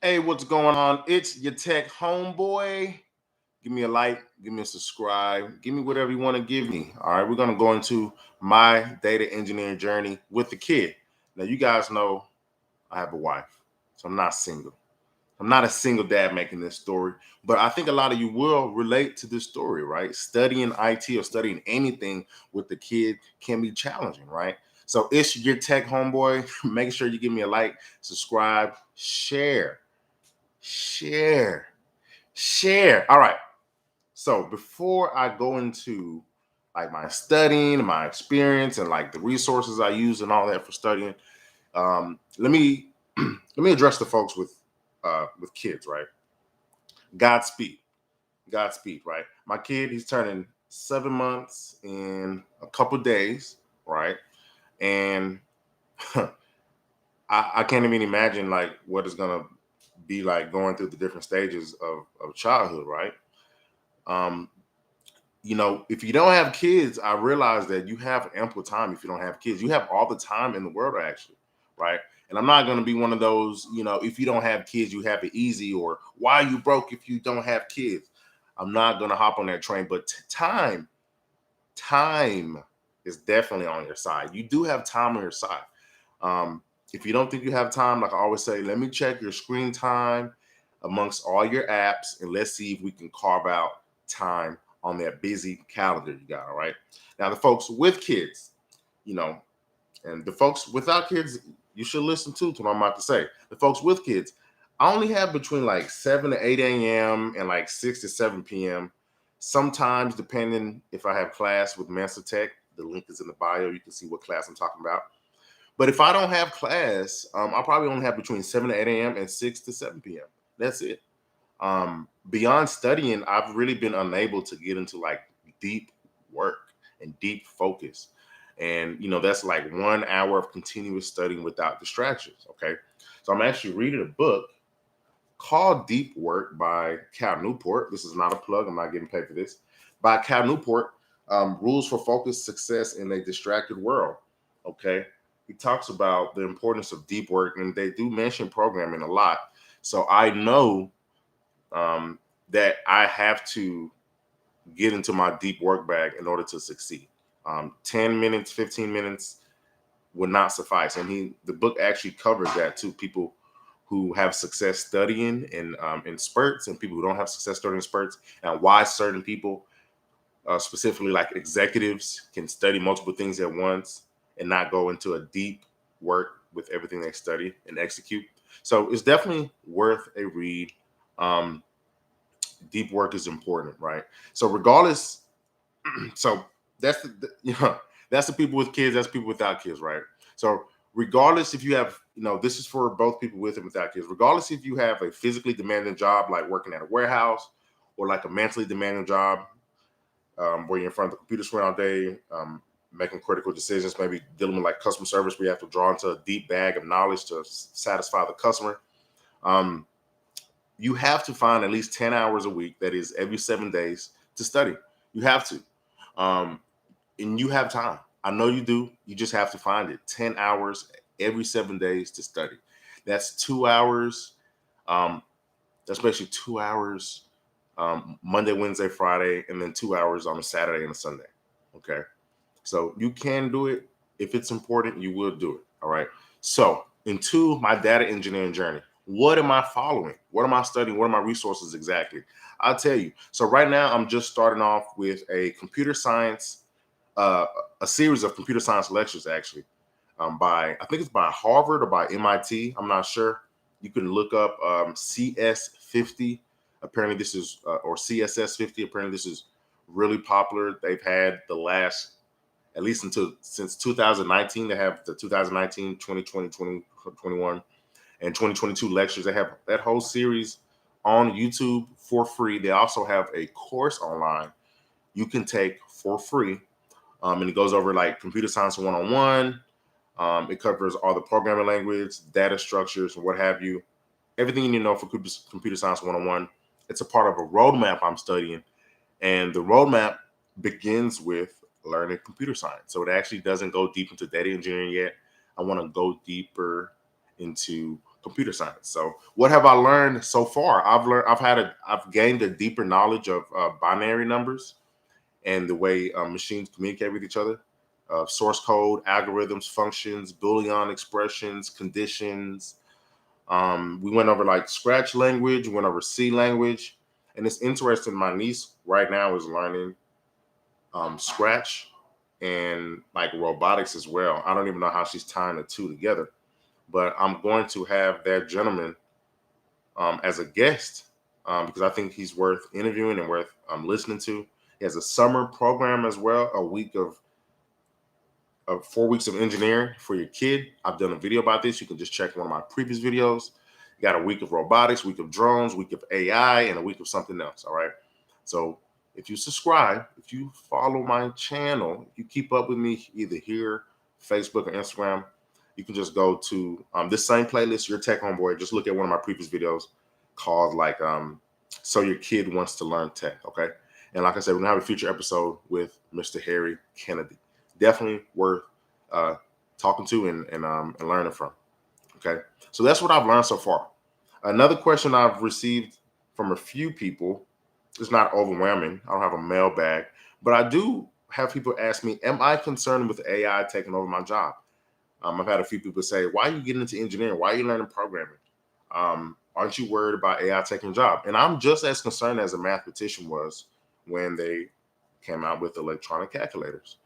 Hey, what's going on? It's your tech homeboy. Give me a like, give me a subscribe, give me whatever you want to give me. All right, we're gonna go into my data engineering journey with the kid. Now, you guys know I have a wife, so I'm not single. I'm not a single dad making this story, but I think a lot of you will relate to this story, right? Studying IT or studying anything with the kid can be challenging, right? So it's your tech homeboy. Make sure you give me a like, subscribe, share, share. All right. So before I go into like my studying, my experience, and like the resources I use and all that for studying, let me let me address the folks with kids, right? Godspeed, Godspeed, right? My kid, he's turning 7 months in a couple days, right? And I can't even imagine like what it's gonna be like going through the different stages of childhood, right? Um, if you don't have kids, I realize that you have ample time if you don't have kids. You have all the time in the world, actually, right? And I'm not going to be one of those, if you don't have kids, you have it easy, or why are you broke if you don't have kids? I'm not going to hop on that train, but time is definitely on your side. You do have time on your side. Um, if you don't think you have time, like I always say, let me check your screen time amongst all your apps and let's see if we can carve out time on that busy calendar you got. All right. Now, the folks with kids, you know, and the folks without kids, you should listen to what I'm about to say. The folks with kids, I only have between like 7 to 8 a.m. and like 6 to 7 p.m. Sometimes, depending if I have class with Mensa Tech, the link is in the bio. You can see what class I'm talking about. But if I don't have class, I'll probably only have between 7 to 8 a.m. and 6 to 7 p.m. That's it. Beyond studying, I've really been unable to get into like deep work and deep focus. And, that's like 1 hour of continuous studying without distractions. Okay. So I'm actually reading a book called Deep Work by Cal Newport. This is not a plug. I'm not getting paid for this. By Cal Newport, Rules for Focused Success in a Distracted World. Okay. He talks about the importance of deep work, and they do mention programming a lot. So I know that I have to get into my deep work bag in order to succeed. 10 minutes, 15 minutes would not suffice. And the book actually covers that too. People who have success studying in spurts and people who don't have success studying in spurts, and why certain people, specifically like executives, can study multiple things at once and not go into a deep work with everything they study and execute. So it's definitely worth a read. Um, Deep work is important, right? So regardless, so that's that's the people with kids, that's people without kids, right? So regardless if you have, this is for both people with and without kids. Regardless if you have a physically demanding job like working at a warehouse, or like a mentally demanding job, where you're in front of the computer screen all day, making critical decisions, maybe dealing with like customer service where you have to draw into a deep bag of knowledge to satisfy the customer. Um, you have to find at least 10 hours a week, that is every 7 days, to study. You have to. Um, and you have time. I know you do. You just have to find it. 10 hours every 7 days to study. That's 2 hours. Um, Especially 2 hours Monday, Wednesday, Friday, and then 2 hours on a Saturday and a Sunday. Okay. So you can do it. If it's important, you will do it. All right. So into my data engineering journey, what am I following? What am I studying? What are my resources exactly? I'll tell you. So right now, I'm just starting off with uh, a series of computer science lectures, actually, by, I think it's by Harvard or by MIT. I'm not sure. You can look up CS50. Apparently, this is, or CSS50. Apparently, this is really popular. They've had the last, at least since 2019. They have the 2019, 2020, 2021, and 2022 lectures. They have that whole series on YouTube for free. They also have a course online you can take for free, and it goes over like computer science 101. It covers all the programming language, data structures, and what have you. Everything you need to know for computer science 101. It's a part of a roadmap I'm studying, and the roadmap begins with learning computer science. So it actually doesn't go deep into data engineering yet. I want to go deeper into computer science. So what have I learned so far? I've gained a deeper knowledge of binary numbers and the way machines communicate with each other, source code, algorithms, functions, Boolean expressions, conditions. We went over like Scratch language, went over C language, and it's interesting. My niece right now is learning Scratch and like robotics as well. I don't even know how she's tying the two together, but I'm going to have that gentleman as a guest because I think he's worth interviewing and worth listening to. He has a summer program as well, a week of 4 weeks of engineering for your kid. I've done a video about this. You can just check one of my previous videos. You got a week of robotics, week of drones, week of AI, and a week of something else. All right. So if you subscribe, if you follow my channel, if you keep up with me either here, Facebook, or Instagram, you can just go to this same playlist, Your Tech Homeboy. Just look at one of my previous videos called like So Your Kid Wants to Learn Tech. Okay. And like I said, we're gonna have a future episode with Mr. Harry Kennedy. Definitely worth talking to and learning from. Okay. So that's what I've learned so far. Another question I've received from a few people, it's not overwhelming. I don't have a mailbag, but I do have people ask me, am I concerned with AI taking over my job? I've had a few people say, why are you getting into engineering? Why are you learning programming? Aren't you worried about AI taking your job? And I'm just as concerned as a mathematician was when they came out with electronic calculators.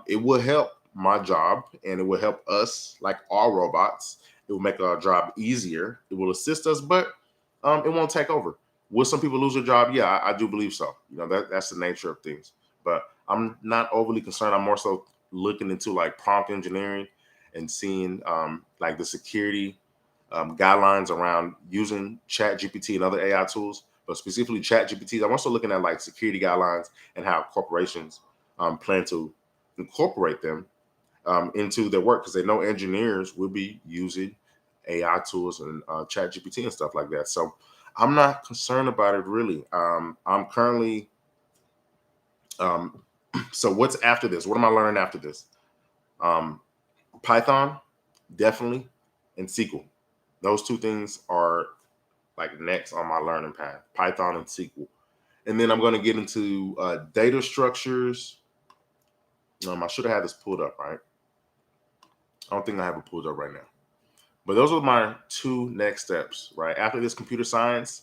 It will help my job and it will help us, like all robots. It will make our job easier. It will assist us, but it won't take over. Will some people lose their job? Yeah, I do believe so. That's the nature of things. But I'm not overly concerned. I'm more so looking into like prompt engineering and seeing like the security guidelines around using Chat GPT and other AI tools, but specifically Chat GPT. I'm also looking at like security guidelines and how corporations plan to incorporate them into their work because they know engineers will be using AI tools and Chat GPT and stuff like that. So I'm not concerned about it really. I'm currently so what's after this? What am I learning after this? Python, definitely, and SQL. Those two things are like next on my learning path, Python and SQL. And then I'm going to get into data structures. I should have had this pulled up, right? I don't think I have it pulled up right now. But those are my two next steps, right? After this computer science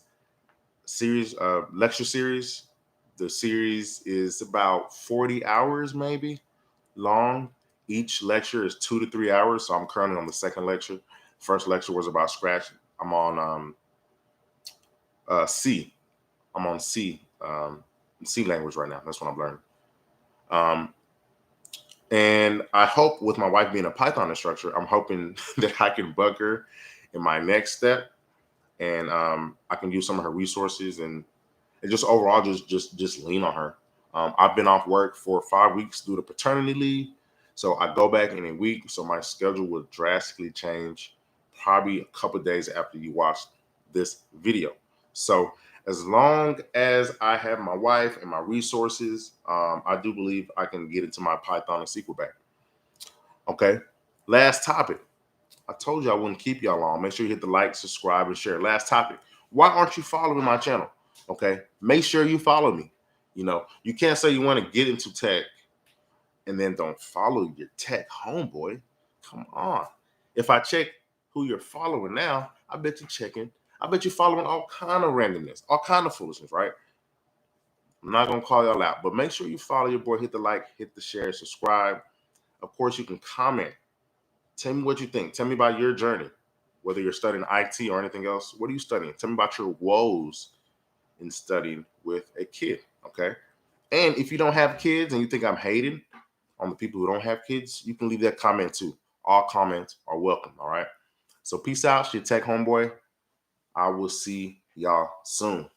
series, lecture series, the series is about 40 hours maybe long. Each lecture is 2 to 3 hours. So I'm currently on the second lecture. First lecture was about Scratch. I'm on C. I'm on C, C language right now. That's what I'm learning. And I hope with my wife being a Python instructor, I'm hoping that I can bug her in my next step, and I can use some of her resources and just overall just lean on her. I've been off work for 5 weeks due to paternity leave, so I go back in a week. So my schedule will drastically change, probably a couple of days after you watch this video. So as long as I have my wife and my resources, I do believe I can get into my Python and SQL back. Okay. Last topic. I told you I wouldn't keep y'all long. Make sure you hit the like, subscribe, and share. Last topic. Why aren't you following my channel? Okay. Make sure you follow me. You can't say you want to get into tech and then don't follow your tech homeboy. Come on. If I check who you're following now, I bet you're following all kind of randomness, all kind of foolishness, right? I'm not gonna call y'all out, but make sure you follow your boy, hit the like, hit the share, subscribe. Of course, you can comment. Tell me what you think. Tell me about your journey, whether you're studying IT or anything else. What are you studying? Tell me about your woes in studying with a kid, okay? And if you don't have kids and you think I'm hating on the people who don't have kids, you can leave that comment too. All comments are welcome, all right? So peace out, your tech homeboy. I will see y'all soon.